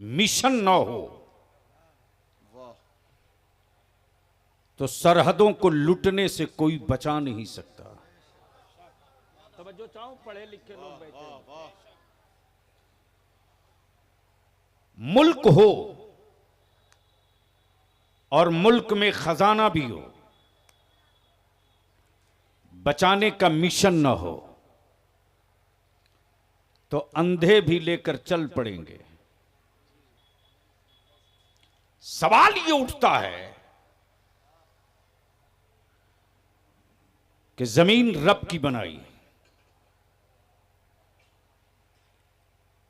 Mission ना हो तो सरहदों को लूटने से कोई बचा नहीं सकता। तवज्जो चाहो, पढ़े लिखे लोग बैठे। मुल्क हो और मुल्क में खजाना भी हो, बचाने का मिशन न हो तो अंधे भी लेकर चल पड़ेंगे। सवाल ये उठता है कि जमीन रब की बनाई,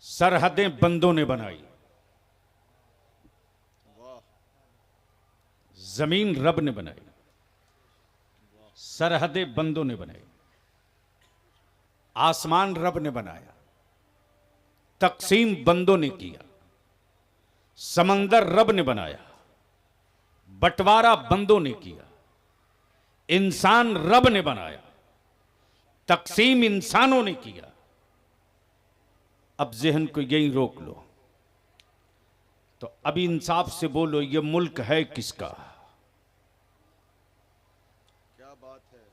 सरहदें बंदों ने बनाई। जमीन रब ने बनाई, सरहदें बंदों ने बनाई। आसमान रब ने बनाया, तकसीम बंदों ने किया। समंदर रब ने बनाया, बंटवारा बंदों ने किया। इंसान रब ने बनाया, तकसीम इंसानों ने किया। अब जहन को यहीं रोक लो तो अब इंसाफ से बोलो, ये मुल्क है किसका? क्या बात है,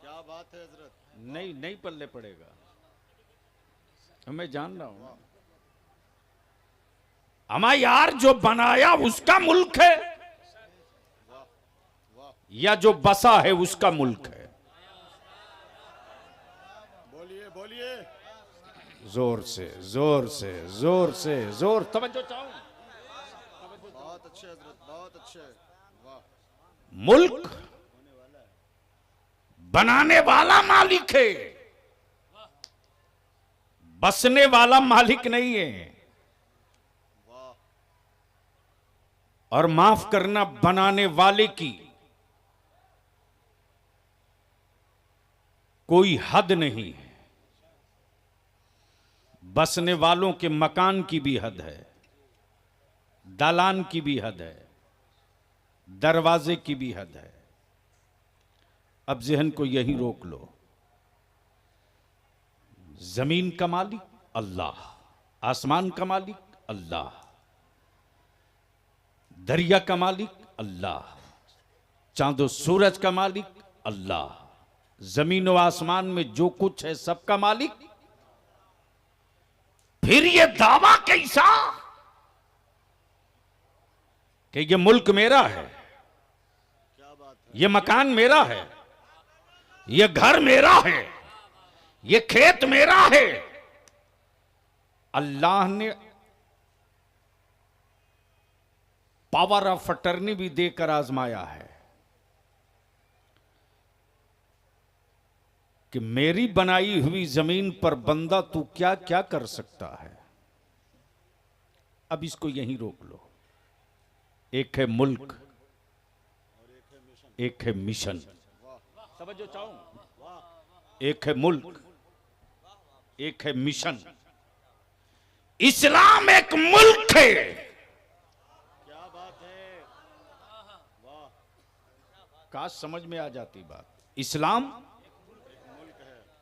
क्या बात है हजरत। नहीं पल्ले पड़ेगा, मैं जान रहा हूं। हमारा यार जो बनाया उसका मुल्क है या जो बसा है उसका मुल्क है? बोलिए बोलिए, जोर से जोर से जोर से जोर, तवज्जो चाहो। बहुत अच्छे हजरत, बहुत अच्छे। वाह, मुल्क बनाने वाला मालिक है, बसने वाला मालिक नहीं है। और माफ करना, बनाने वाले की कोई हद नहीं है। बसने वालों के मकान की भी हद है, दालान की भी हद है, दरवाजे की भी हद है। अब जहन को यहीं रोक लो। जमीन का मालिक अल्लाह, आसमान का मालिक अल्लाह, दरिया का मालिक अल्लाह, चांदो सूरज का मालिक अल्लाह, जमीन व आसमान में जो कुछ है सबका मालिक। फिर ये दावा कैसा कि ये मुल्क मेरा है, क्या बात है। ये मकान मेरा है, ये घर मेरा है, ये खेत मेरा है। अल्लाह ने पावर ऑफ अटर्नी भी देकर आजमाया है कि मेरी बनाई हुई जमीन पर बंदा तू क्या क्या कर सकता है। अब इसको यहीं रोक लो। एक है मुल्क, एक है मिशन। तवज्जो चाहो, एक है मुल्क, एक है मिशन। इस्लाम एक मुल्क है। क्या बात है, काश समझ में आ जाती बात। इस्लाम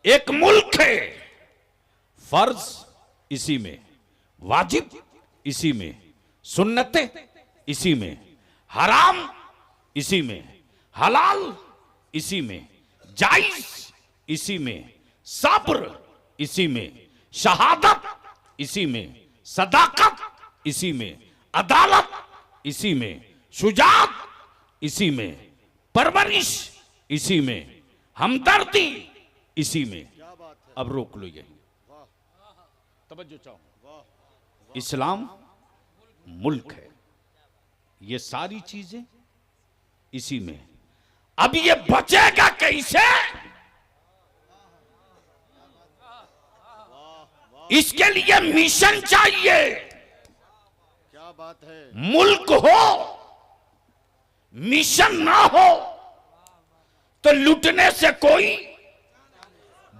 एक मुल्क है, फर्ज इसी में, वाजिब इसी में, सुन्नतें इसी में, हराम इसी में, हलाल इसी में, जायज इसी में, सब्र इसी में, शहादत इसी में, सदाकत इसी में, अदालत इसी में, शुजात इसी में, परवरिश इसी में, हमदर्दी इसी में। क्या बात है। अब रोक लो यही। तवज्जो चाहो। इस्लाम मुल्क है, ये सारी चीजें इसी में। अब ये बचेगा कैसे? इसके लिए मिशन चाहिए। क्या बात है। मुल्क हो, मिशन ना हो तो लूटने से कोई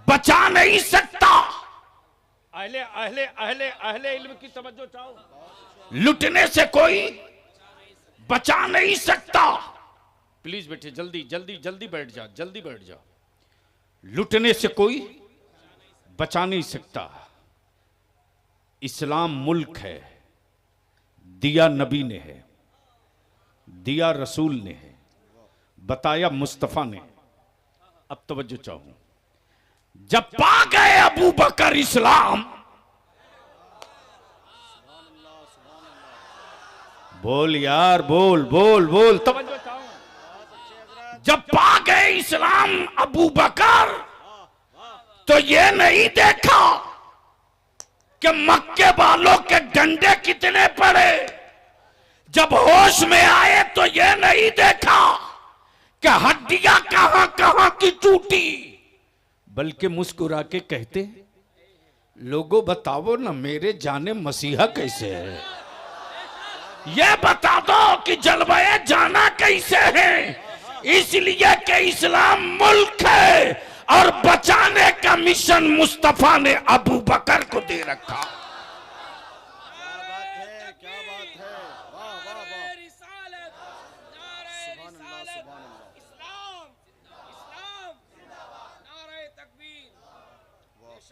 बचा नहीं सकता। अहले अहले अहले अहले इल्म की तवज्जो चाहो। लूटने से कोई बचा नहीं सकता। प्लीज बेटे जल्दी जल्दी जल्दी बैठ जा, जल्दी बैठ जा। लूटने से कोई बचा नहीं सकता। इस्लाम मुल्क है, दिया नबी ने है, दिया रसूल ने है, बताया मुस्तफा ने। अब तवज्जो चाहूं, जब पा गए अबू बकर इस्लाम, बोल यार, बोल बोल बोल, तवज्जो चाहूं, जब पा गए इस्लाम अबू बकर, तो ये नहीं देखा कि मक्के वालों के डंडे कितने पड़े। जब होश में आए तो ये नहीं देखा कि हड्डियां कहां कहां की टूटी, बल्कि मुस्कुरा के कहते, लोगों बताओ ना मेरे जाने मसीहा कैसे है, ये बता दो कि जलवाए जाना कैसे है। इसलिए कि इस्लाम मुल्क है और बचाने का मिशन मुस्तफा ने अबू बकर को दे रखा। क्या बात है, वाह वाह वाह, सुभान अल्लाह सुभान अल्लाह।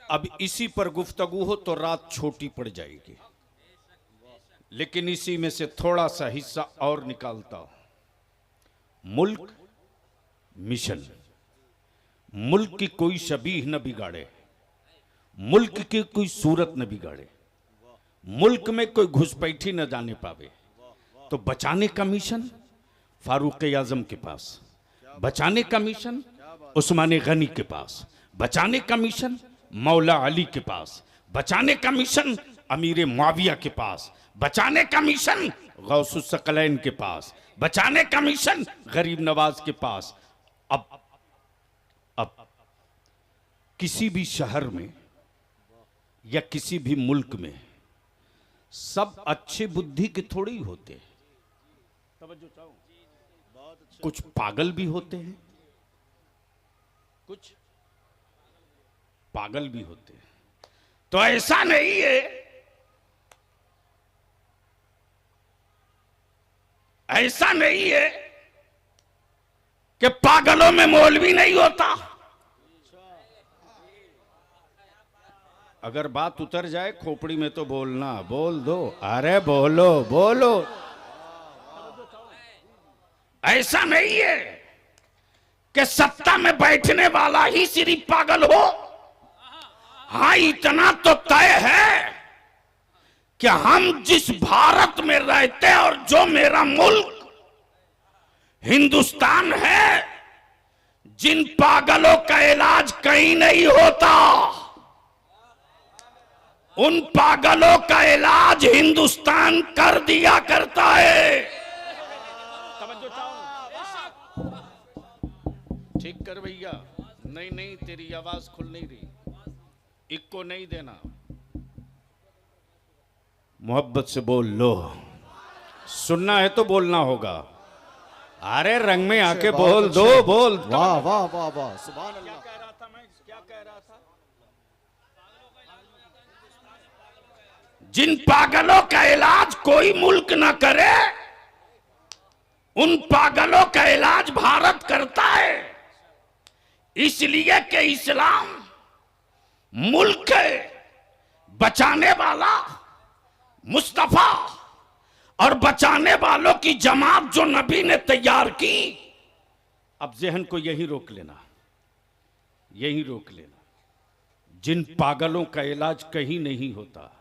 अब इसी पर गुफ्तगू हो तो रात छोटी पड़ जाएगी, लेकिन इसी में से थोड़ा सा हिस्सा और निकालता हूं। मुल्क मिशन, मुल्क की कोई शबीह न बिगाड़े, मुल्क की कोई सूरत न बिगाड़े, मुल्क में कोई घुसपैठी न जाने पावे, तो बचाने का मिशन फारूक आजम के पास, बचाने का मिशन उस्मान गनी के पास, बचाने का मिशन मौला अली के पास, बचाने का मिशन अमीर मुआविया के पास, बचाने का मिशन गौसुस सकलैन के पास, बचाने का मिशन गरीब नवाज के पास। अब किसी भी शहर में या किसी भी मुल्क में सब अच्छे बुद्धि के थोड़े ही होते हैं, कुछ पागल भी होते हैं, कुछ पागल भी होते हैं। तो ऐसा नहीं है, ऐसा नहीं है कि पागलों में मौलवी नहीं होता। अगर बात उतर जाए खोपड़ी में तो बोलना, बोल दो, अरे बोलो बोलो। ऐसा नहीं है कि सत्ता में बैठने वाला ही सिर्फ पागल हो। हाँ, इतना तो तय है कि हम जिस भारत में रहते और जो मेरा मुल्क हिंदुस्तान है, जिन पागलों का इलाज कहीं नहीं होता, उन पागलों का इलाज हिंदुस्तान कर दिया करता है। ठीक कर भैया, नहीं नहीं तेरी आवाज खुल नहीं रही, इक्को नहीं देना, मोहब्बत से बोल लो, सुनना है तो बोलना होगा। अरे रंग में आके बोल दो, बोल। वाह वाह वाह वाह, सुभान अल्लाह। क्या कह रहा था मैं, क्या कह रहा था? जिन पागलों का इलाज कोई मुल्क ना करे, उन पागलों का इलाज भारत करता है। इसलिए कि इस्लाम मुल्क है, बचाने वाला मुस्तफा और बचाने वालों की जमात जो नबी ने तैयार की। अब जहन को यही रोक लेना, यही रोक लेना। जिन पागलों का इलाज कहीं नहीं होता,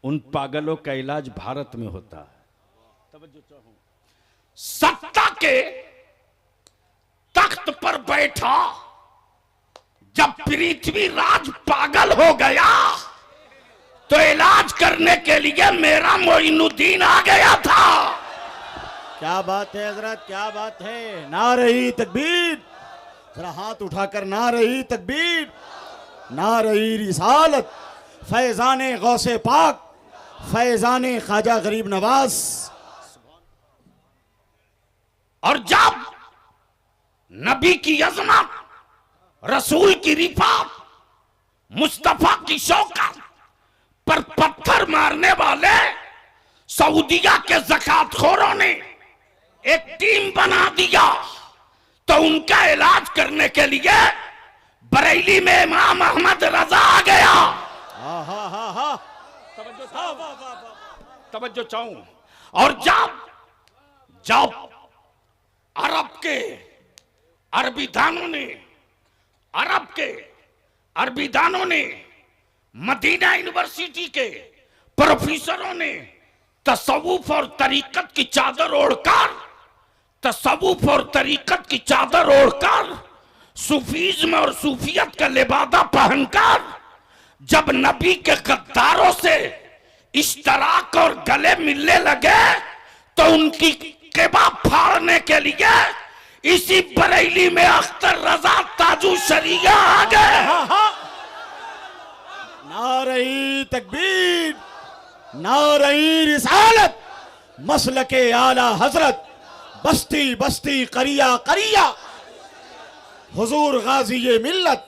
उन पागलों का इलाज भारत में होता है। सत्ता के तख्त पर बैठा जब पृथ्वीराज पागल हो गया, तो इलाज करने के लिए मेरा मोइनुद्दीन आ गया था। क्या बात है हजरत, क्या बात है। नारे तकबीर, जरा हाथ उठाकर नारे तकबीर, नारे रिसालत, फैजाने गौसे पाक, फैजाने ख्वाजा गरीब नवाज। और जब नबी की अजमत, रसूल की रिफात, मुस्तफा की शौकत पर पत्थर मारने वाले सऊदिया के ज़कातखोरों ने एक टीम बना दिया, तो उनका इलाज करने के लिए बरेली में इमाम अहमद रजा आ गया। तवज्जो चाहूं। और जब अरब के अरबीदानों ने मदीना यूनिवर्सिटी के प्रोफेसरों ने तसव्वुफ और तरीकत की चादर ओढ़कर सूफीज्म और सूफियत का लिबादा पहनकर जब नबी के गद्दारों से इश्तराक और गले मिलने लगे तो उनकी किबा फाड़ने के लिए इसी बरेली में अख्तर रजा ताजू शरिया आ गए। नारे तकबीर, नारे रिसालत, मसलके आला हजरत, बस्ती बस्ती करिया करिया, हुजूर गाजी ये मिल्लत।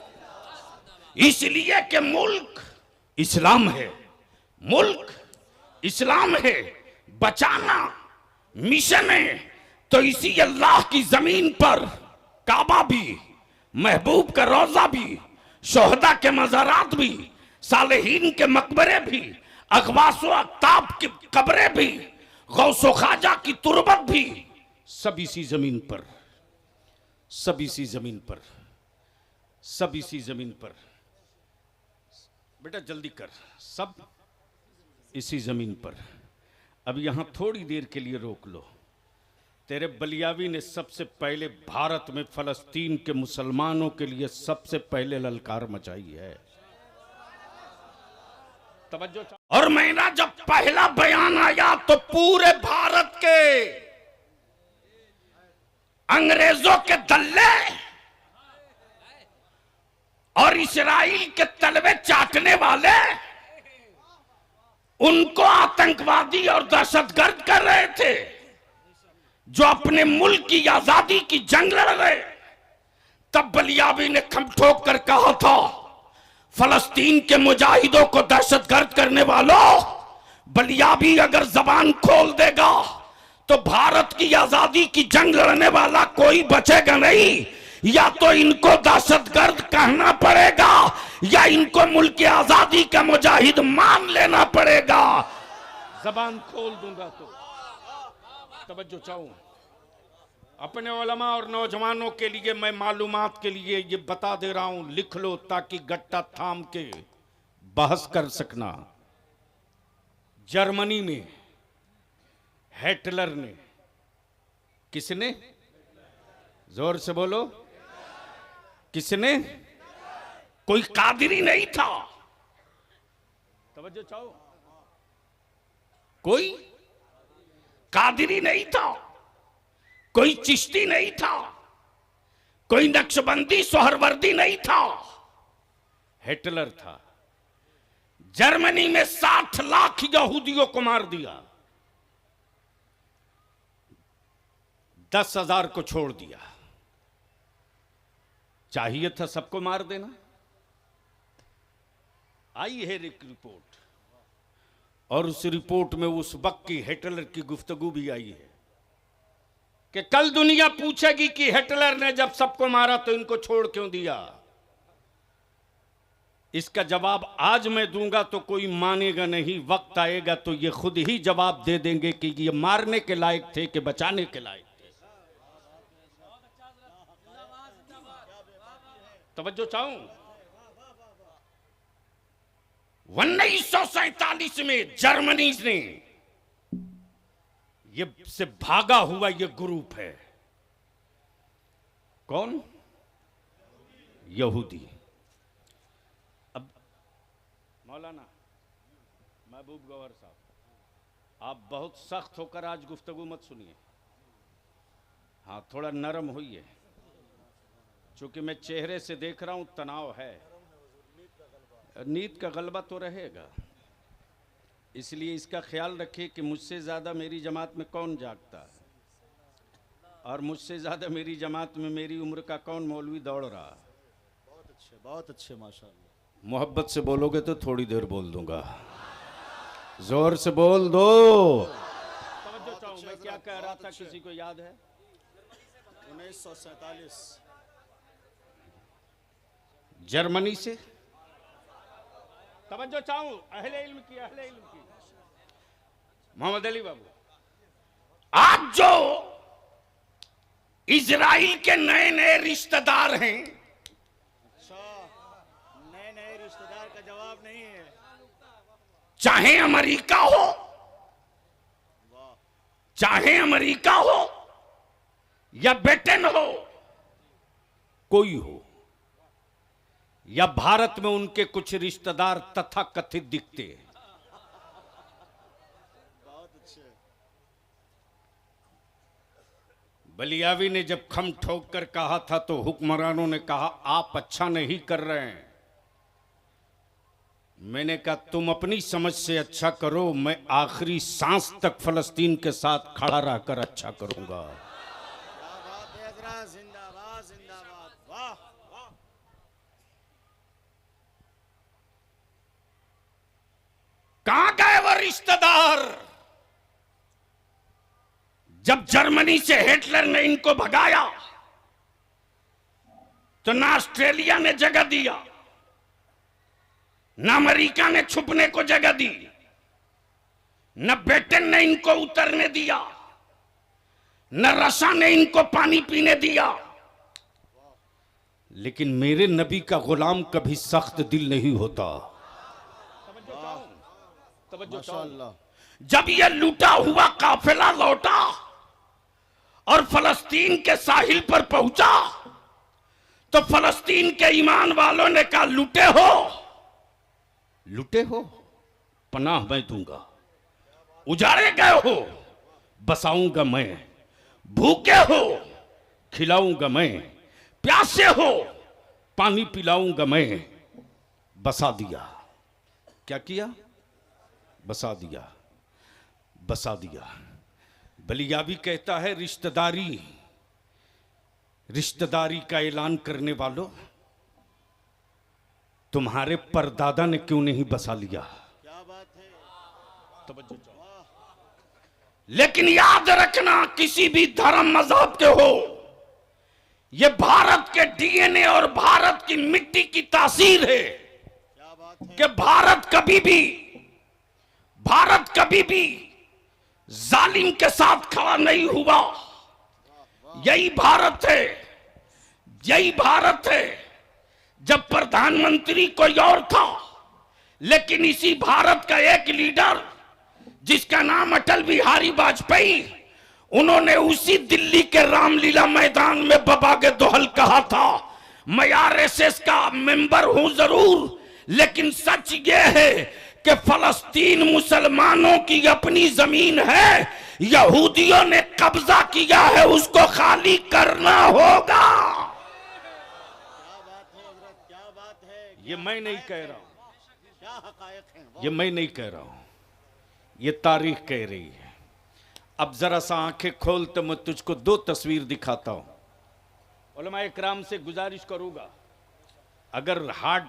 इसलिए कि मुल्क इस्लाम है, बचाना मिशन है। तो इसी अल्लाह की जमीन पर काबा भी, महबूब का रोजा भी, शोहदा के मज़ारात भी, सालेहीन के मकबरे भी, अगवासो अक्ताब की कब्रें भी, गौसो ख्वाजा की तुरबत भी, सब इसी जमीन पर। बेटा जल्दी कर, सब इसी जमीन पर। अब यहां थोड़ी देर के लिए रोक लो। तेरे बलियावी ने सबसे पहले भारत में फलस्तीन के मुसलमानों के लिए सबसे पहले ललकार मचाई है। तवज्जो। और मेरा जब पहला बयान आया तो पूरे भारत के अंग्रेजों के दल्ले और इस्राइल के तलवे चाटने वाले उनको आतंकवादी और दहशतगर्द कर रहे थे जो अपने मुल्क की आजादी की जंग लड़ रहे। तब बलियावी ने खम ठोक कर कहा था, फलस्तीन के मुजाहिदों को दहशतगर्द करने वालों, बलियावी अगर जबान खोल देगा तो भारत की आजादी की जंग लड़ने वाला कोई बचेगा नहीं। या तो इनको दहशतगर्द कहना पड़ेगा या इनको मुल्क की आजादी का मुजाहिद मान लेना पड़ेगा। जबान खोल दूंगा तो। तवज्जो चाहूं, अपने उलमा और नौजवानों के लिए मैं मालूमात के लिए ये बता दे रहा हूं, लिख लो ताकि गट्टा थाम के बहस कर सकना। जर्मनी में हिटलर ने, किसने, जोर से बोलो, किसने? कोई कादिरी नहीं था। तवज्जो चाहो, कोई कादिरी नहीं था, कोई चिश्ती नहीं था, कोई नक्शबंदी सोहरवर्दी नहीं था, हिटलर था। जर्मनी में 60 लाख यहूदियों को मार दिया, 10,000 को छोड़ दिया। चाहिए था सबको मार देना। आई है एक रिपोर्ट, और उस रिपोर्ट में उस वक्त की हिटलर की गुफ्तगू भी आई है कि कल दुनिया पूछेगी कि हिटलर ने जब सबको मारा तो इनको छोड़ क्यों दिया। इसका जवाब आज मैं दूंगा तो कोई मानेगा नहीं, वक्त आएगा तो ये खुद ही जवाब दे देंगे कि ये मारने के लायक थे कि बचाने के लायक थे। तवज्जो चाहूं, 1947 में जर्मनी ने ये से भागा हुआ ये ग्रुप है, कौन? यहूदी। अब मौलाना महबूब गौहर साहब, आप बहुत सख्त होकर आज गुफ्तगू मत सुनिए। हाँ, थोड़ा नरम होइए, चूंकि मैं चेहरे से देख रहा हूं तनाव है। नींद का गलबा तो रहेगा, इसलिए इसका ख्याल रखिए कि मुझसे ज़्यादा मेरी जमात में कौन जागता है, और मुझसे ज़्यादा मेरी जमात में मेरी उम्र का कौन मौलवी दौड़ रहा है। बहुत अच्छे माशाअल्लाह। मोहब्बत से बोलोगे तो थोड़ी देर बोल दूंगा, जोर से बोल दो। तवज्जो चाहूं, मैं क्या कह रहा था, किसी को याद है? 1947 जर्मनी से। तवज्जो चाहूं, अहले इल्म की मोहम्मद अली बाबू, आज जो इजराइल के नए नए रिश्तेदार हैं, नए नए रिश्तेदार का जवाब नहीं है। चाहे अमेरिका हो, चाहे अमेरिका हो या ब्रिटेन हो, कोई हो, या भारत में उनके कुछ रिश्तेदार तथाकथित दिखते हैं, बहुत अच्छे। बलियावी ने जब खम ठोक कर कहा था तो हुक्मरानों ने कहा आप अच्छा नहीं कर रहे हैं। मैंने कहा तुम अपनी समझ से अच्छा करो, मैं आखिरी सांस तक फलस्तीन के साथ खड़ा रहकर अच्छा करूंगा। क्या बात है हजरत, जिंदाबाद जिंदाबाद, वाह वाह। कहां गए वो रिश्तेदार? जब जर्मनी से हिटलर ने इनको भगाया तो ना ऑस्ट्रेलिया ने जगह दिया, न अमेरिका ने छुपने को जगह दी, न ब्रिटेन ने इनको उतरने दिया, न रशिया ने इनको पानी पीने दिया। लेकिन मेरे नबी का गुलाम कभी सख्त दिल नहीं होता। माशाअल्लाह। जब यह लूटा हुआ काफिला लौटा और फलस्तीन के साहिल पर पहुंचा तो फलस्तीन के ईमान वालों ने कहा लूटे हो, लुटे हो पनाह मैं दूंगा, उजाड़े गए हो, बसाऊंगा मैं, भूखे हो, खिलाऊंगा मैं, प्यासे हो, पानी पिलाऊंगा मैं। बसा दिया। क्या किया? बसा दिया, बसा दिया। बलियावी कहता है रिश्तेदारी, रिश्तेदारी का ऐलान करने वालों, तुम्हारे परदादा ने क्यों नहीं बसा लिया? क्या बात है। लेकिन याद रखना किसी भी धर्म मजहब के हो, यह भारत के डीएनए और भारत की मिट्टी की तासीर है क्या बात है। कि भारत कभी भी जालिम के साथ खड़ा नहीं हुआ। यही भारत है, यही भारत है। जब प्रधानमंत्री कोई और था, लेकिन इसी भारत का एक लीडर जिसका नाम अटल बिहारी वाजपेयी, उन्होंने उसी दिल्ली के रामलीला मैदान में बबागे दोहल कहा था, मैं आरएसएस का मेंबर हूं जरूर, लेकिन सच ये है कि फलस्तीन मुसलमानों की अपनी जमीन है, यहूदियों ने कब्जा किया है, उसको खाली करना होगा। क्या बात है हजरत, क्या बात है। ये मैं नहीं कह रहा हूं, क्या हकायक हैं। ये मैं नहीं कह रहा हूं, ये तारीख कह रही है। अब जरा सा आंखें खोल तो मैं तुझको दो तस्वीर दिखाता हूं। उलमा इकराम से गुजारिश करूंगा, अगर हार्ट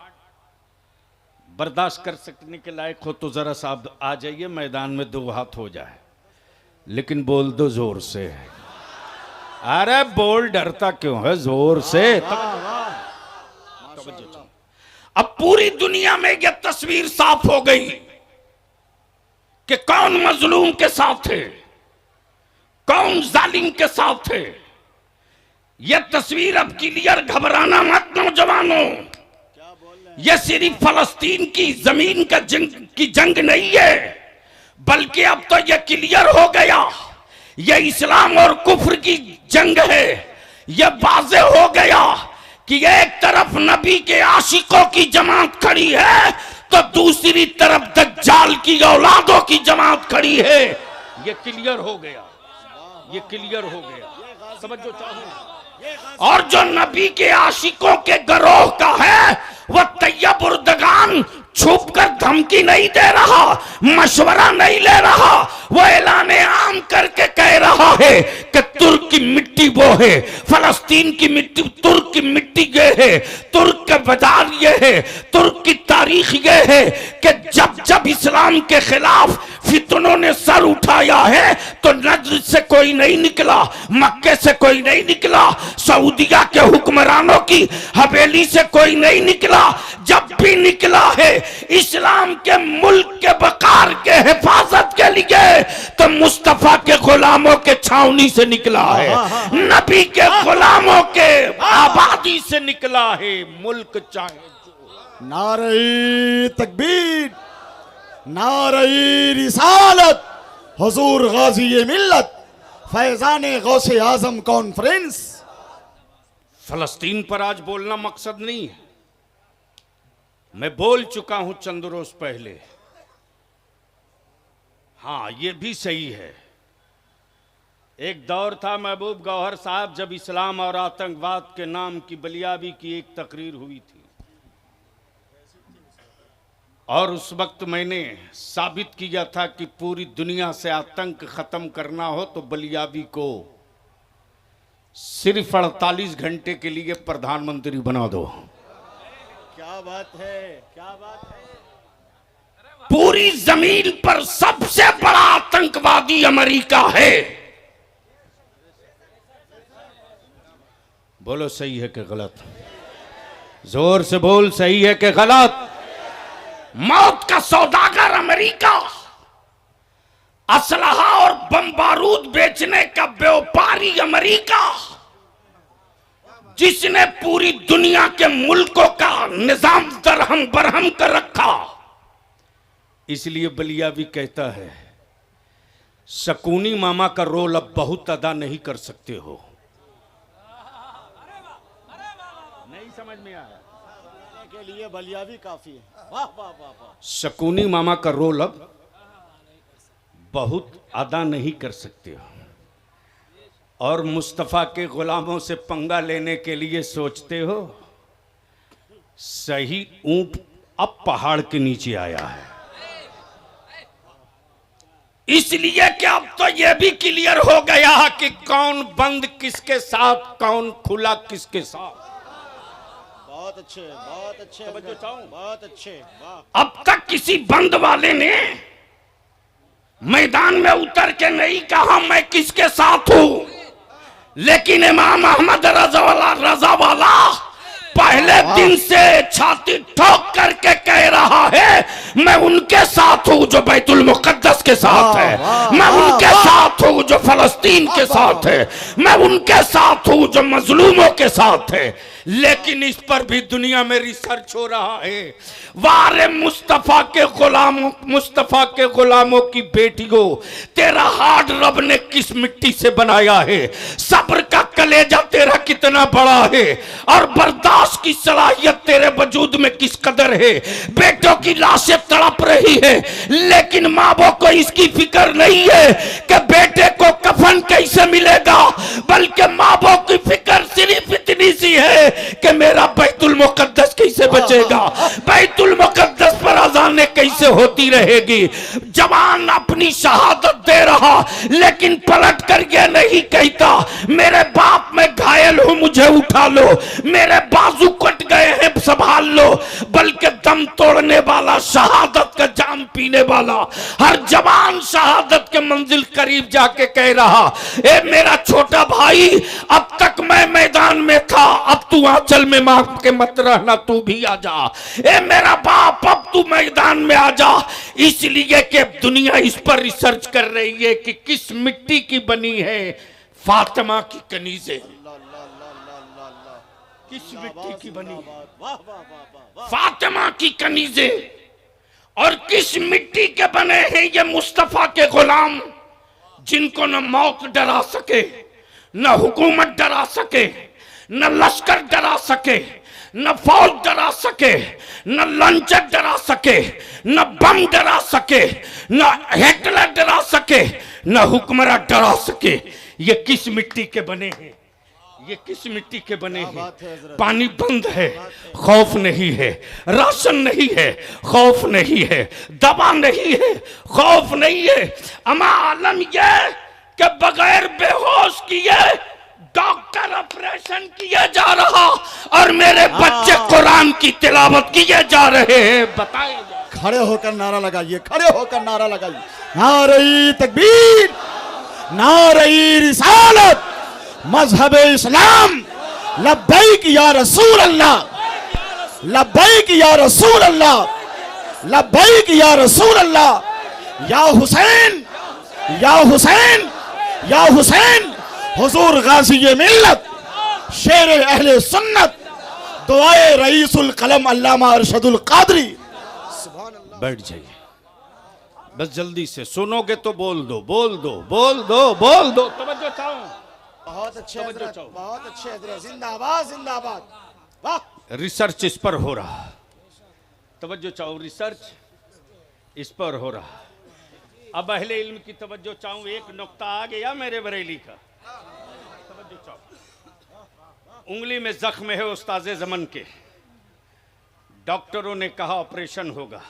बर्दाश्त कर सकने के लायक हो तो जरा सा आप आ जाइए मैदान में, दो हाथ हो जाए, लेकिन बोल दो जोर से। अरे बोल, डरता क्यों है? जोर से। अब पूरी दुनिया में यह तस्वीर साफ हो गई कि कौन मजलूम के साथ है, कौन जालिम के साथ है। यह तस्वीर अब क्लियर, घबराना मत नौजवानों। यह सिर्फ फलस्तीन की जमीन का जंग नहीं है, बल्कि अब तो यह क्लियर हो गया, यह इस्लाम और कुफ्र की जंग है। यह वाज़ेह हो गया कि एक तरफ नबी के आशिकों की जमात खड़ी है तो दूसरी तरफ दज्जाल की औलादों की जमात खड़ी है। ये क्लियर हो गया, ये क्लियर हो गया, समझो चाहो। और जो नबी के आशिकों के गिरोह का है, वह तैयब उर्दगान छुप कर धमकी नहीं दे रहा, मशवरा नहीं ले रहा, वो ऐलान आम करके कह रहा है कि तुर्क की मिट्टी वो है, फलस्तीन की मिट्टी, तुर्क की मिट्टी ये है, तुर्क के बाजार ये है, तुर्क की तारीख ये है कि जब जब इस्लाम के खिलाफ फितनों ने सर उठाया है तो नजर से कोई नहीं निकला, मक्के से कोई नहीं निकला, सऊदिया के हुक्मरानों की हवेली से कोई नहीं निकला। जब भी निकला है इस्लाम के मुल्क के वकार के हिफाजत के लिए तो मुस्तफा के गुलामों के छावनी से निकला है, नबी के गुलामों के आबादी से निकला है, मुल्क चाहे जो। नारे तकबीर, नारे रिसालत, हुजूर गाजी मिल्लत, फैजान गौसे आजम कॉन्फ्रेंस। फलस्तीन पर आज बोलना मकसद नहीं है, मैं बोल चुका हूं चंद रोज पहले। हां ये भी सही है, एक दौर था महबूब गौहर साहब जब इस्लाम और आतंकवाद के नाम की बलियाबी की एक तकरीर हुई थी और उस वक्त मैंने साबित किया था कि पूरी दुनिया से आतंक खत्म करना हो तो बलियाबी को सिर्फ 48 घंटे के लिए प्रधानमंत्री बना दो। क्या बात है, क्या बात है। पूरी जमीन पर सबसे बड़ा आतंकवादी अमेरिका है। बोलो सही है कि गलत? जोर से बोल, सही है कि गलत? मौत का सौदागर अमेरिका, असलहा और बम बारूद बेचने का व्यापारी अमेरिका, जिसने पूरी दुनिया के मुल्कों का निजाम दरहम बरहम कर रखा। इसलिए बलियाबी कहता है शकूनी मामा का रोल अब बहुत अदा नहीं कर सकते हो। नहीं समझ में आया? के लिए बलियाबी काफी है। वाह वाह वाह वाह। शकूनी मामा का रोल अब बहुत अदा नहीं कर सकते हो और मुस्तफा के गुलामों से पंगा लेने के लिए सोचते हो। सही ऊंट अब पहाड़ के नीचे आया है। इसलिए कि अब तो यह भी क्लियर हो गया कि कौन बंद किसके साथ, कौन खुला किसके साथ। बहुत अच्छे, बहुत अच्छे, बहुत अच्छे। वाह। अब तक किसी बंद वाले ने मैदान में उतर के नहीं कहा मैं किसके साथ हूं, लेकिन इमाम अहमद रजा वाला पहले दिन से छाती ठोक करके कह रहा है मैं उनके साथ हूं जो बैतुल मुकद्दस के साथ है, मैं उनके साथ हूं जो फलस्तीन के साथ है, मैं उनके साथ हूं जो मजलूमों के साथ है। लेकिन इस पर भी दुनिया में रिसर्च हो रहा है। वारे मुस्तफा के गुलामों की बेटियों, तेरा हार्ट रब ने किस मिट्टी से बनाया है, सब्र का कलेजा तेरा कितना बड़ा है और बर्दाश्त की सलाहियत तेरे वजूद में किस कदर है। बेटों की लाशें तड़प रही है लेकिन माँ बाप को इसकी फिक्र नहीं है कि बेटे को कफन कैसे मिलेगा, बल्कि माँ बाप की फिक्र सिर्फ इतनी सी है कि मेरा बैतुल मुकद्दस कैसे बचेगा, बैतुल मुकद्दस पर अज़ानें कैसे होती रहेगी। जवान अपनी शहादत दे रहा लेकिन पलट कर यह नहीं कहता मेरे बाप मैं घायल हूं मुझे उठा लो, मेरे बाजू कट गए हैं संभाल लो, बल्कि दम तोड़ने वाला, शहादत का जाम पीने वाला हर जवान शहादत के मंजिल करीब जाके कह रहा ए मेरा छोटा भाई अब तक मैं मैदान में था, अब तू आंचल में मांग के मत रहना, तू भी आ जा। ए मेरा बाप अब तू मैदान में आ जा। इसलिए कि दुनिया इस पर रिसर्च कर रही है कि किस मिट्टी की बनी है फातिमा की कनीज़ें, किस मिट्टी की बनी है फातिमा की कनीज़ें और किस मिट्टी के बने हैं ये मुस्तफा के गुलाम, जिनको न मौत डरा सके, न हुकूमत डरा सके, न लश्कर डरा सके, न फौज डरा सके, न लंचर डरा सके, न बम डरा सके, न हिटलर डरा सके, न हुक्मरान डरा सके। ये किस मिट्टी के बने हैं, ये किस मिट्टी के बने हैं? पानी बंद है, खौफ नहीं है, राशन नहीं है, खौफ नहीं है, दवा नहीं है, खौफ नहीं है। अमा आलम यह कि बगैर बेहोश किए डॉक्टर ऑपरेशन किया जा रहा और मेरे बच्चे कुरान की तिलावत किए जा रहे हैं। बताइए, खड़े होकर नारा लगाइए, खड़े होकर नारा लगाइए। नारे तकबीर, नारे रिसालत, मजहब इस्लाम, लब्बैक या रसूल अल्लाह, लब्बैक या रसूल अल्लाह, लब्बैक या रसूल अल्लाह। या हुसैन, या हुसैन, या हुसैन, हुजूर गाजी मिल्लत, शेर अहले सुन्नत, दुआए रईसुल कलम अल्लामा अरशदुल कादरी। बैठ जाइए, बस जल्दी से, सुनोगे तो बोल दो, बोल दो, बोल दो, बोल दो। तवज्जो चाहूं, बहुत अच्छे हजरत, बहुत अच्छे हजरत, जिंदाबाद जिंदाबाद, वाह। रिसर्च इस पर हो रहा, तवज्जो चाहो, रिसर्च इस पर हो रहा। अब अहले इल्म की तवज्जो चाहूं, एक नुक्ता आ गया मेरे बरेली का, तवज्जो चाहो। उंगली में जख्म है उस्ताज़े ज़मन के, डॉक्टरों ने कहा ऑपरेशन होगा।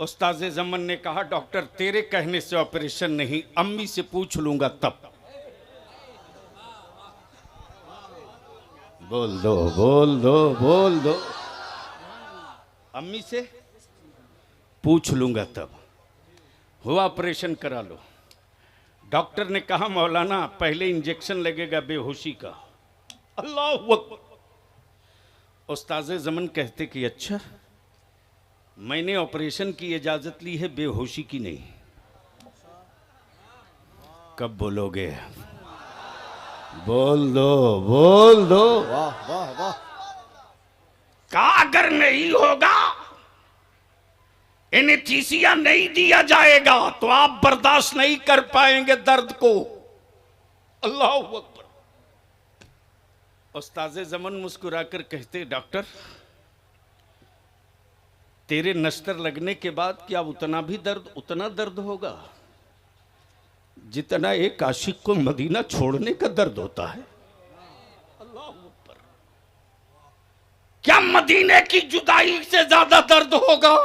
उस्ताज़े ज़मन ने कहा डॉक्टर तेरे कहने से ऑपरेशन नहीं, अम्मी से पूछ लूंगा तब। बोल दो, बोल दो, बोल दो, अम्मी से पूछ लूंगा तब। हुआ ऑपरेशन, करा लो। डॉक्टर ने कहा मौलाना पहले इंजेक्शन लगेगा बेहोशी का। अल्लाह अकबर। उस्ताज़े ज़मन कहते कि अच्छा, मैंने ऑपरेशन की इजाज़त ली है, बेहोशी की नहीं। कब बोलोगे? बोल दो, बोल दो। वाह वाह वाह। का अगर नहीं होगा, एनेस्थीसिया नहीं दिया जाएगा तो आप बर्दाश्त नहीं कर पाएंगे दर्द को। अल्लाह अकबर। उस्ताज़े ज़मन मुस्कुराकर कहते डॉक्टर तेरे नश्तर लगने के बाद क्या उतना दर्द होगा जितना एक आशिक को मदीना छोड़ने का दर्द होता है। अल्लाह अकबर। क्या मदीने की जुदाई से ज्यादा दर्द होगा?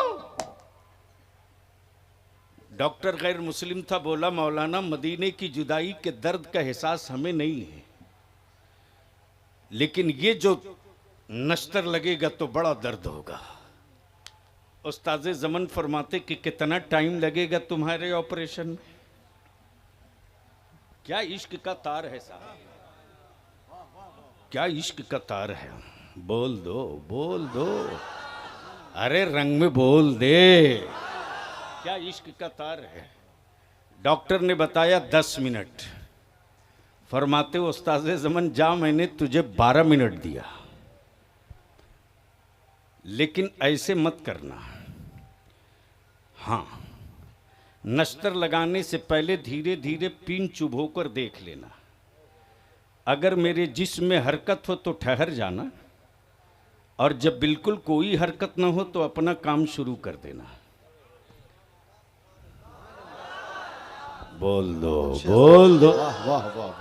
डॉक्टर गैर मुस्लिम था, बोला मौलाना मदीने की जुदाई के दर्द का एहसास हमें नहीं है, लेकिन ये जो नश्तर लगेगा तो बड़ा दर्द होगा। उस्ताज़े ज़मन फरमाते कि कितना टाइम लगेगा तुम्हारे ऑपरेशन में? क्या इश्क का तार है साहब, क्या इश्क का तार है? बोल दो, बोल दो, अरे रंग में बोल दे, क्या इश्क का तार है? डॉक्टर ने बताया 10 मिनट। फरमाते उस्ताज़े ज़मन जा, मैंने तुझे 12 मिनट दिया, लेकिन ऐसे मत करना। हाँ, नश्तर लगाने से पहले धीरे धीरे पीन चुभो कर देख लेना। अगर मेरे जिस्म में हरकत हो तो ठहर जाना, और जब बिल्कुल कोई हरकत न हो तो अपना काम शुरू कर देना। बोल दो, बोल दो। वाह वाह वाह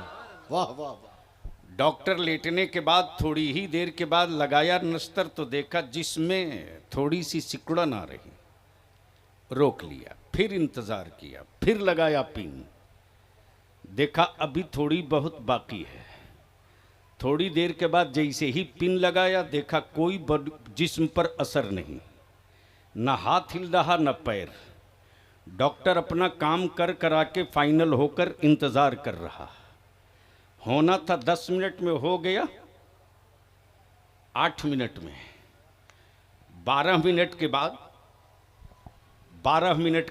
वाह वाह। डॉक्टर लेटने के बाद थोड़ी ही देर के बाद लगाया नश्तर तो देखा जिसमें थोड़ी सी सिकुड़न आ रही। रोक लिया, फिर इंतजार किया, फिर लगाया पिन, देखा अभी थोड़ी बहुत बाकी है। थोड़ी देर के बाद जैसे ही पिन लगाया देखा कोई जिस्म पर असर नहीं, न हाथ हिल रहा न पैर। डॉक्टर अपना काम करा के फाइनल होकर इंतजार कर रहा। होना था 10 मिनट में, हो गया 8 मिनट में। 12 मिनट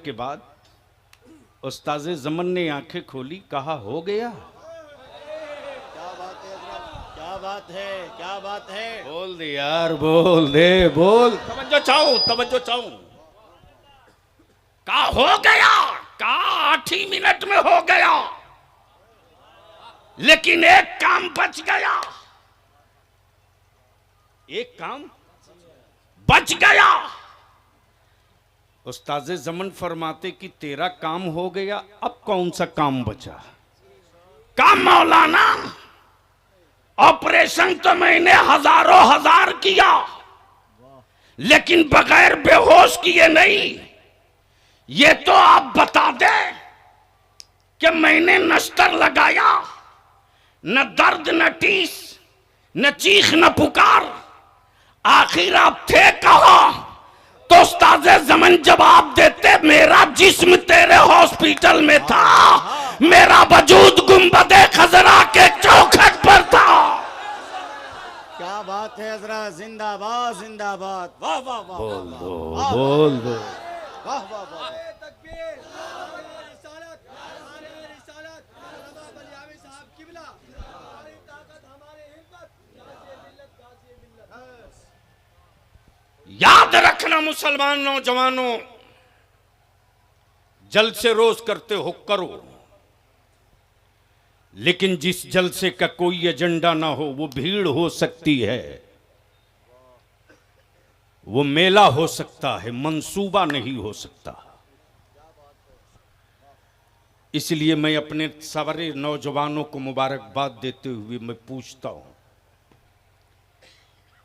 के बाद उस्ताज़े ज़मन ने आंखें खोली, कहा हो गया। क्या बात है हजरत, क्या बात है, क्या बात है। बोल दे यार, बोल दे, बोल। तवज्जो चाहूं। का हो गया, का 8 ही मिनट में हो गया, लेकिन एक काम बच गया। एक काम बच गया। उस्ताज़े ज़मन फरमाते कि तेरा काम हो गया, अब कौन सा काम बचा? काम मौलाना, ऑपरेशन तो मैंने हजारों हजार किया, लेकिन बगैर बेहोश किए नहीं। ये तो आप बता दे कि मैंने नश्तर लगाया, न दर्द न टीस, न चीख न पुकार, आखिर आप थे कहां? तो उस्ताज़े ज़मन जवाब देते, मेरा जिस्म तेरे हॉस्पिटल में था, मेरा वजूद गुंबदे खजरा के चौखट पर था। क्या बात है हजरत, जिंदाबाद जिंदाबाद, वाह वाह वाह, बोल दो, वाह, बोल दो। वाह वाह वाह। याद रखना मुसलमान नौजवानों, जलसे रोज करते हो करो, लेकिन जिस जलसे का कोई एजेंडा ना हो वो भीड़ हो सकती है, वो मेला हो सकता है, मंसूबा नहीं हो सकता। इसलिए मैं अपने सारे नौजवानों को मुबारकबाद देते हुए मैं पूछता हूं,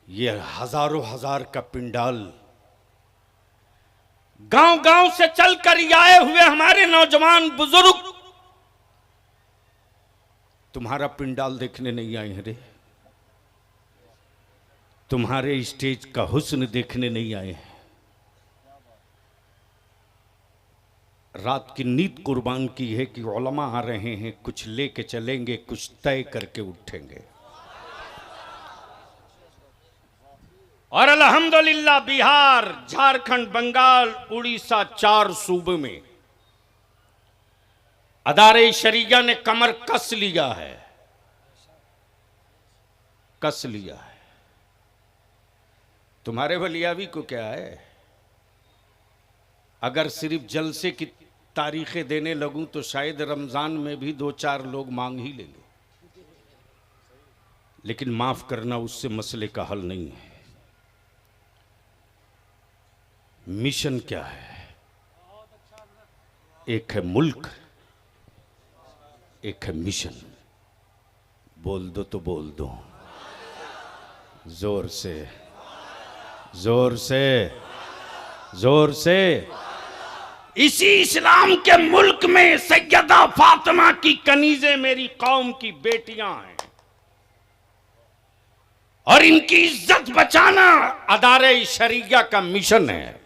ये हजारों हजार का पिंडाल, गांव गांव से चलकर आए हुए हमारे नौजवान बुजुर्ग तुम्हारा पिंडाल देखने नहीं आए हैं रे, तुम्हारे स्टेज का हुस्न देखने नहीं आए हैं। रात की नींद कुर्बान की है कि उलमा आ रहे हैं, कुछ लेके चलेंगे, कुछ तय करके उठेंगे। और अल्हम्दुलिल्लाह बिहार, झारखंड, बंगाल, उड़ीसा, 4 सूबे में अदारे शरिया ने कमर कस लिया है, कस लिया है। तुम्हारे बलियावी को क्या है? अगर सिर्फ जलसे की तारीखें देने लगूं तो शायद रमजान में भी 2-4 लोग मांग ही लेंगे, लेकिन माफ करना उससे मसले का हल नहीं है। मिशन क्या है? एक है मुल्क, एक है मिशन। बोल दो तो बोल दो, जोर से, जोर से, जोर से। इसी इस्लाम के मुल्क में सैयदा फातिमा की कनीजें मेरी कौम की बेटियां हैं, और इनकी इज्जत बचाना अदारे शरिया का मिशन है।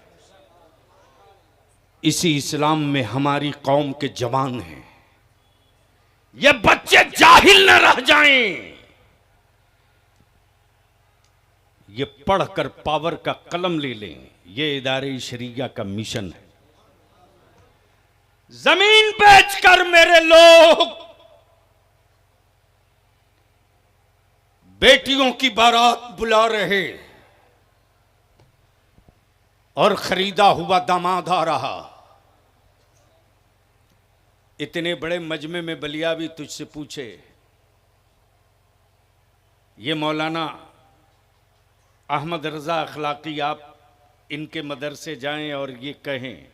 इसी इस्लाम में हमारी कौम के जवान हैं। ये बच्चे जाहिल न रह जाएं। ये पढ़कर पावर का कलम ले लें, ये इदारे शरिया का मिशन है। जमीन बेचकर मेरे लोग बेटियों की बारात बुला रहे और खरीदा हुआ दामाद आ रहा। इतने बड़े मजमे में बलियावी तुझसे पूछे, ये मौलाना अहमद रजा अखलाकी, आप इनके मदरसे जाएं और ये कहें,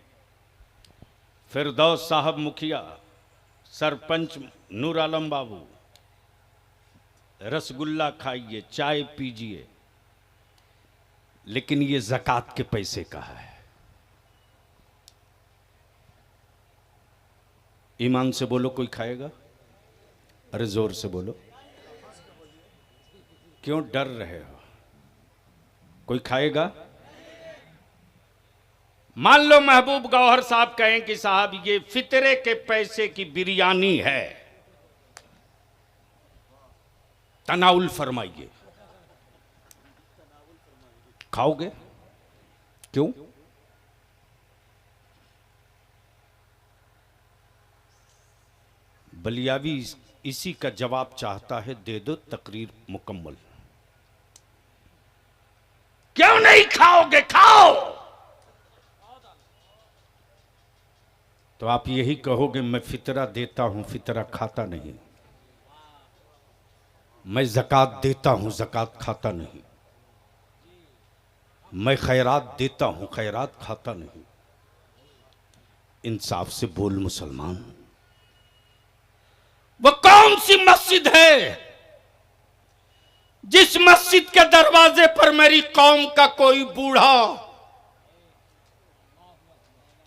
फिरदौस साहब मुखिया, सरपंच नूर आलम बाबू, रसगुल्ला खाइए, चाय पीजिए, लेकिन ये ज़कात के पैसे का है। ईमान से बोलो, कोई खाएगा? अरे जोर से बोलो, क्यों डर रहे हो? कोई खाएगा? मान लो महबूब गौहर साहब कहें कि साहब ये फितरे के पैसे की बिरयानी है, तनाउल फरमाइए, खाओगे? क्यों? बलियावी इसी का जवाब चाहता है, दे दो तकरीर मुकम्मल। क्यों नहीं खाओगे? खाओ। तो आप यही कहोगे मैं फितरा देता हूं, फितरा खाता नहीं, मैं ज़कात देता हूं, ज़कात खाता नहीं, मैं खैरात देता हूं, खैरात खाता नहीं। इंसाफ से बोल मुसलमान, वो कौन सी मस्जिद है जिस मस्जिद के दरवाजे पर मेरी कौम का कोई बूढ़ा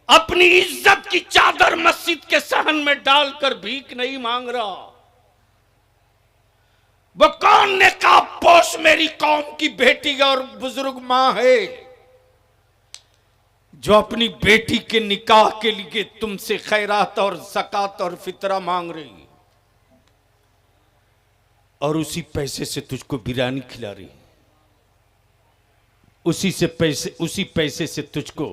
अपनी इज्जत की चादर मस्जिद के सहन में डालकर भीख नहीं मांग रहा? वो कौन निकाब पोश मेरी कौम की बेटी और बुजुर्ग मां है जो अपनी बेटी के निकाह के लिए तुमसे खैरात और ज़कात और फितरा मांग रही है, और उसी पैसे से तुझको बिरयानी खिला रही है, उसी पैसे से तुझको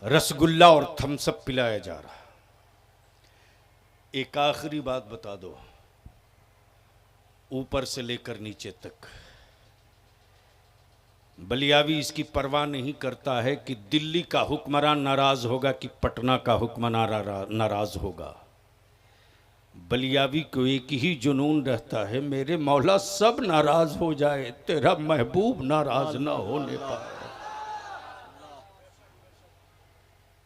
रसगुल्ला और थम्सअप पिलाया जा रहा है। एक आखिरी बात बता दो, ऊपर से लेकर नीचे तक बलियावी इसकी परवाह नहीं करता है कि दिल्ली का हुक्मरान नाराज होगा कि पटना का हुक्मरान नाराज होगा। बलियावी को एक ही जुनून रहता है, मेरे मौला सब नाराज हो जाए, तेरा महबूब नाराज ना होने पाए।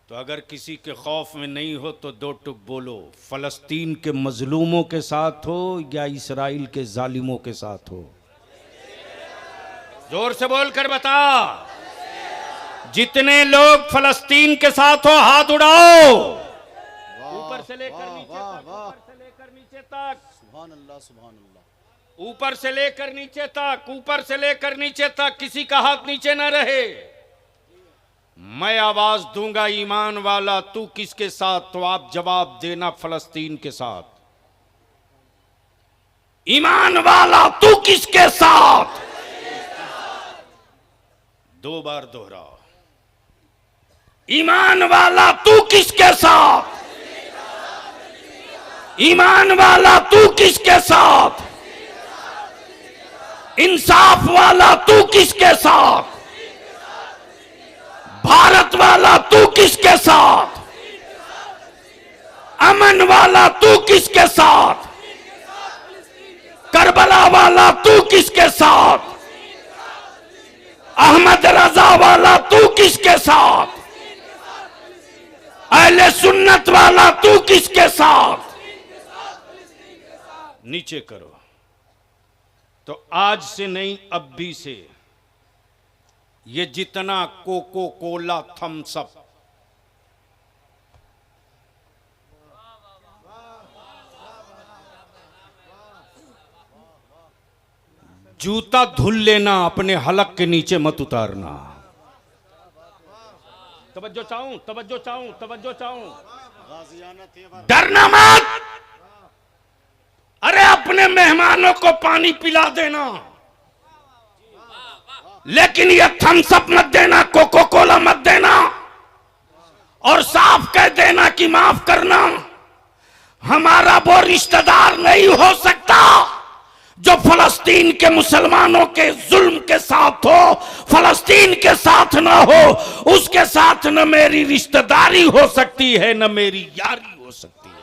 तो अगर किसी के खौफ में नहीं हो तो दो टुक बोलो, फलस्तीन के मजलूमों के साथ हो या इसराइल के जालिमों के साथ हो? जोर से बोलकर बता। जितने लोग फलस्तीन के साथ हो हाथ उड़ाओ, ऊपर से लेकर नीचे तक, ऊपर से लेकर नीचे तक, सुभान अल्लाह सुभान अल्लाह। ऊपर से लेकर नीचे तक, ऊपर से लेकर नीचे तक, किसी का हाथ नीचे न रहे। मैं आवाज दूंगा ईमान वाला तू किसके साथ, तो आप जवाब देना फलस्तीन के साथ। ईमान वाला तू किसके साथ? दो बार दोहरा। ईमान वाला तू किसके साथ? ईमान वाला तू किसके साथ? इंसाफ वाला तू किसके साथ? भारत वाला तू किसके साथ? अमन वाला तू किसके साथ? करबला वाला तू किसके साथ? अहमद रजा वाला तू किसके साथ? अहले सुन्नत वाला तू किसके साथ? नीचे करो। तो आज से नहीं, अब भी से ये जितना कोको कोला थम्सअप जूता धुल लेना, अपने हलक के नीचे मत उतारना। तवज्जो चाहूं, तवज्जो चाहूं, तवज्जो चाहूं। डरना मत। अरे अपने मेहमानों को पानी पिला देना, लेकिन ये थम्सअप मत देना, कोको कोला मत देना, और साफ कह देना कि माफ करना, हमारा वो रिश्तेदार नहीं हो सकता जो फलस्तीन के मुसलमानों के जुल्म के साथ हो, फलस्तीन के साथ ना हो, उसके साथ न मेरी रिश्तेदारी हो सकती है न मेरी यारी हो सकती है।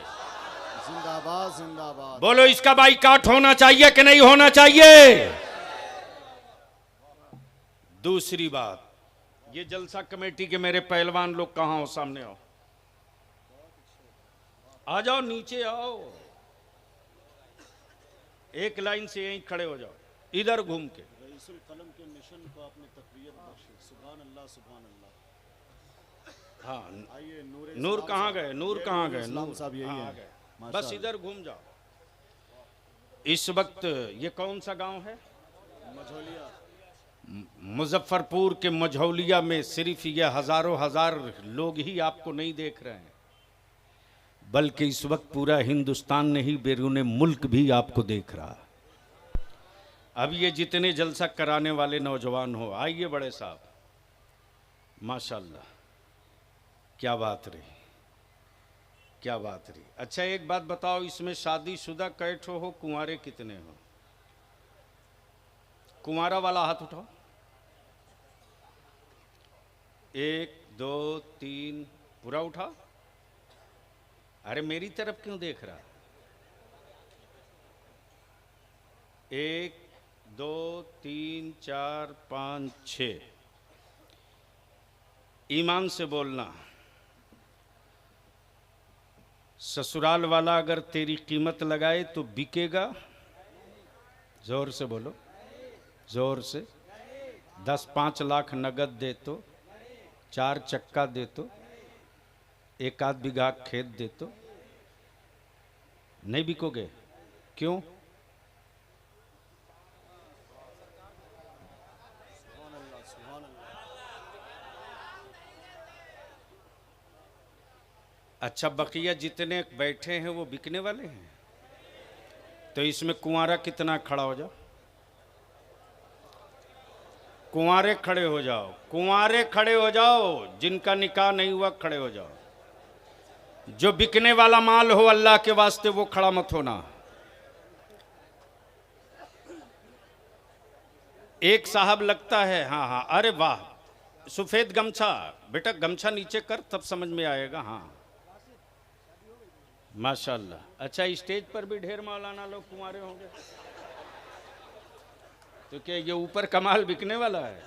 जिंदाबाद जिंदाबाद। बोलो, इसका बाइकाट होना चाहिए कि नहीं होना चाहिए? दूसरी बात, ये जलसा कमेटी के मेरे पहलवान लोग कहां हो? सामने आओ, आ जाओ, नीचे आओ, एक लाइन से यहीं खड़े हो जाओ, इधर घूम के। रईसुल कलम के मिशन को आपने तकरीर बख्शी, सुभान अल्लाह सुभान अल्लाह। हाँ, आइए नूर कहाँ गए? नूर कहाँ गए? इस्लाम नूर साहब यही हाँ, आ हैं। गए। बस इधर घूम जाओ। इस वक्त ये कौन सा गांव है? मझौलिया। मुजफ्फरपुर के मझौलिया में सिर्फ ये हजारों हजार लोग ही आपको नहीं देख रहे हैं, बल्कि इस वक्त पूरा हिंदुस्तान नहीं, बैरून मुल्क भी आपको देख रहा है। अब ये जितने जलसा कराने वाले नौजवान हो, आइए बड़े साहब, माशाल्लाह, क्या बात रही, क्या बात रही। अच्छा एक बात बताओ, इसमें शादीशुदा कैठो हो, कुंवारे कितने हो? कुंवारा वाला हाथ उठाओ। 1 2 3, पूरा उठा। अरे मेरी तरफ क्यों देख रहा? 1 2 3 4 5 6। ईमान से बोलना, ससुराल वाला अगर तेरी कीमत लगाए तो बिकेगा? जोर से बोलो, जोर से। 10-5 लाख नगद दे तो, 4 चक्का दे तो, 1 आध बीघा खेत दे तो नहीं बिकोगे? क्यों? अच्छा, बकिया जितने बैठे हैं वो बिकने वाले हैं, तो इसमें कुंवारा कितना खड़ा हो जाओ, कुंवारे खड़े हो जाओ, कुंवारे खड़े हो जाओ, जिनका निकाह नहीं हुआ खड़े हो जाओ। जो बिकने वाला माल हो अल्लाह के वास्ते वो खड़ा मत होना। एक साहब लगता है, हाँ हाँ, अरे वाह, सफेद गमछा, बेटा गमछा नीचे कर तब समझ में आएगा। हाँ माशाल्लाह। अच्छा, स्टेज पर भी ढेर मौलाना लोग कुंवारे होंगे, तो क्या ये ऊपर कमाल बिकने वाला है?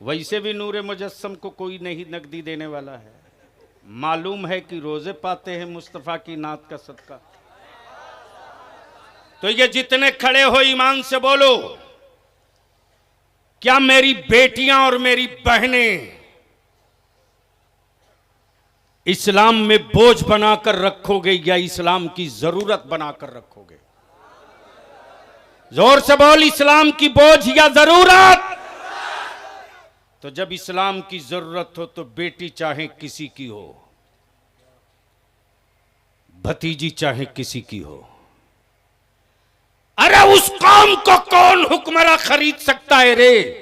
वैसे भी नूरे मुजस्सम को कोई नहीं नकदी देने वाला है। मालूम है कि रोजे पाते हैं मुस्तफ़ा की नात का सदका। तो ये जितने खड़े हो ईमान से बोलो, क्या मेरी बेटियां और मेरी बहनें इस्लाम में बोझ बनाकर रखोगे या इस्लाम की जरूरत बनाकर रखोगे? जोर से बोल, इस्लाम की बोझ या जरूरत? तो जब इस्लाम की जरूरत हो तो बेटी चाहे किसी की हो, भतीजी चाहे किसी की हो, अरे उस कौम को कौन हुक्मरान खरीद सकता है रे?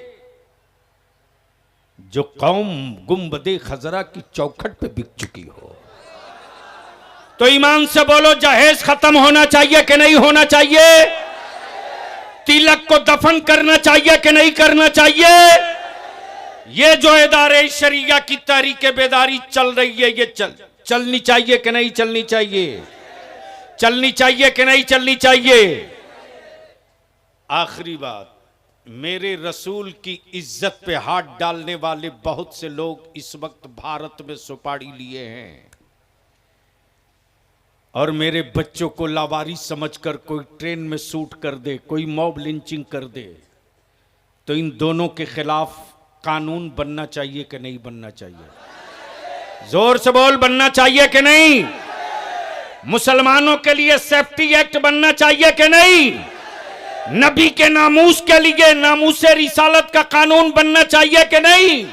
जो कौम गुंबदे खजरा की चौखट पे बिक चुकी हो। तो ईमान से बोलो, जहेज खत्म होना चाहिए कि नहीं होना चाहिए? तिलक को दफन करना चाहिए कि नहीं करना चाहिए? ये जो इदारे शरिया की तहरीक बेदारी चल रही है, ये चलनी चाहिए कि नहीं चलनी चाहिए? चलनी चाहिए कि नहीं चलनी चाहिए? आखिरी बात, मेरे रसूल की इज्जत पे हाथ डालने वाले बहुत से लोग इस वक्त भारत में सुपारी लिए हैं, और मेरे बच्चों को लावारिस समझकर कोई ट्रेन में शूट कर दे, कोई मॉब लिंचिंग कर दे, तो इन दोनों के खिलाफ कानून बनना चाहिए कि नहीं बनना चाहिए? जोर से बोल, बनना चाहिए कि नहीं? मुसलमानों के लिए सेफ्टी एक्ट बनना चाहिए कि नहीं? नबी के नामूस के लिए नामूसे रिसालत का कानून बनना चाहिए कि नहीं?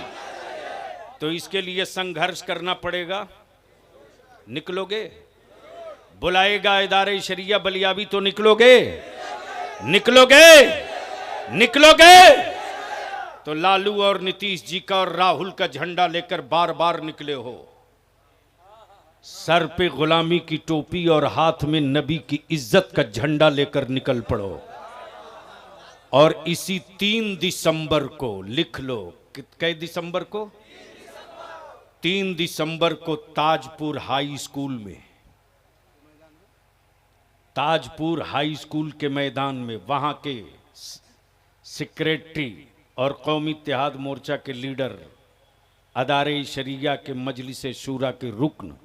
तो इसके लिए संघर्ष करना पड़ेगा। निकलोगे? बुलाएगा इदारे शरिया बलियाबी तो निकलोगे? निकलोगे? निकलोगे? तो लालू और नीतीश जी का और राहुल का झंडा लेकर बार बार निकले हो, सर पे गुलामी की टोपी और हाथ में नबी की इज्जत का झंडा लेकर निकल पड़ो। और इसी 3 दिसंबर को लिख लो, कै दिसंबर को? 3 दिसंबर को ताजपुर हाई स्कूल में, ताजपुर हाई स्कूल के मैदान में वहां के सेक्रेटरी और कौमी इत्तेहाद मोर्चा के लीडर, अदारे शरिया के मजलिस शूरा के रुकन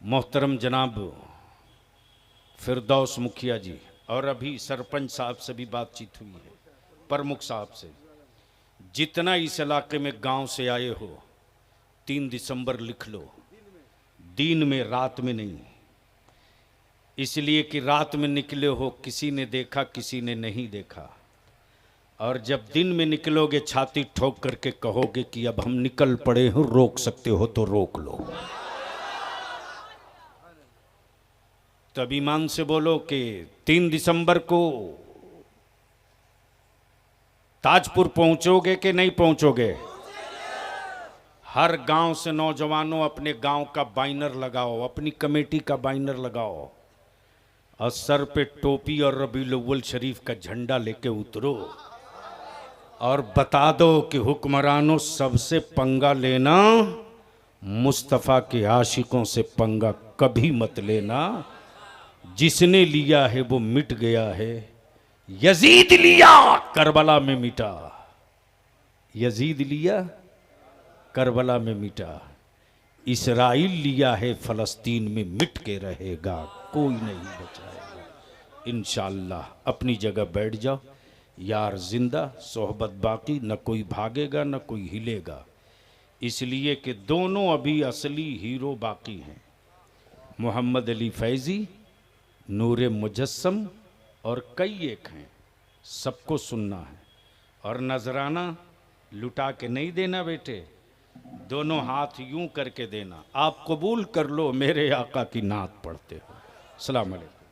मोहतरम जनाब फिरदौस मुखिया जी, और अभी सरपंच साहब से भी बातचीत हुई है, प्रमुख साहब से, जितना इस इलाके में गांव से आए हो 3 दिसंबर लिख लो, दिन में, रात में नहीं। इसलिए कि रात में निकले हो, किसी ने देखा किसी ने नहीं देखा, और जब दिन में निकलोगे छाती ठोक करके कहोगे कि अब हम निकल पड़े हो, रोक सकते हो तो रोक लो। तब ईमान से बोलो कि 3 दिसंबर को ताजपुर पहुंचोगे कि नहीं पहुंचोगे? हर गांव से नौजवानों अपने गांव का बैनर लगाओ, अपनी कमेटी का बैनर लगाओ, और सर पे टोपी और रबीउल अव्वल शरीफ का झंडा लेके उतरो और बता दो कि हुक्मरानों, सबसे पंगा लेना, मुस्तफ़ा के आशिकों से पंगा कभी मत लेना। जिसने लिया है वो मिट गया है, यजीद लिया करबला में मिटा, यजीद लिया करबला में मिटा, इसराइल लिया है फलस्तीन में मिट के रहेगा, कोई नहीं बचाएगा। इंशाअल्लाह अपनी जगह बैठ जाओ, यार जिंदा, सोहबत बाकी, न कोई भागेगा न कोई हिलेगा, इसलिए कि दोनों अभी असली हीरो बाकी हैं। मोहम्मद अली फैज़ी, नूरे मुजस्सम और कई एक हैं, सबको सुनना है। और नजराना लुटा के नहीं देना बेटे, दोनों हाथ यूं करके देना। आप कबूल कर लो मेरे आका की नात पढ़ते हो। अस्सलाम वालेकुम।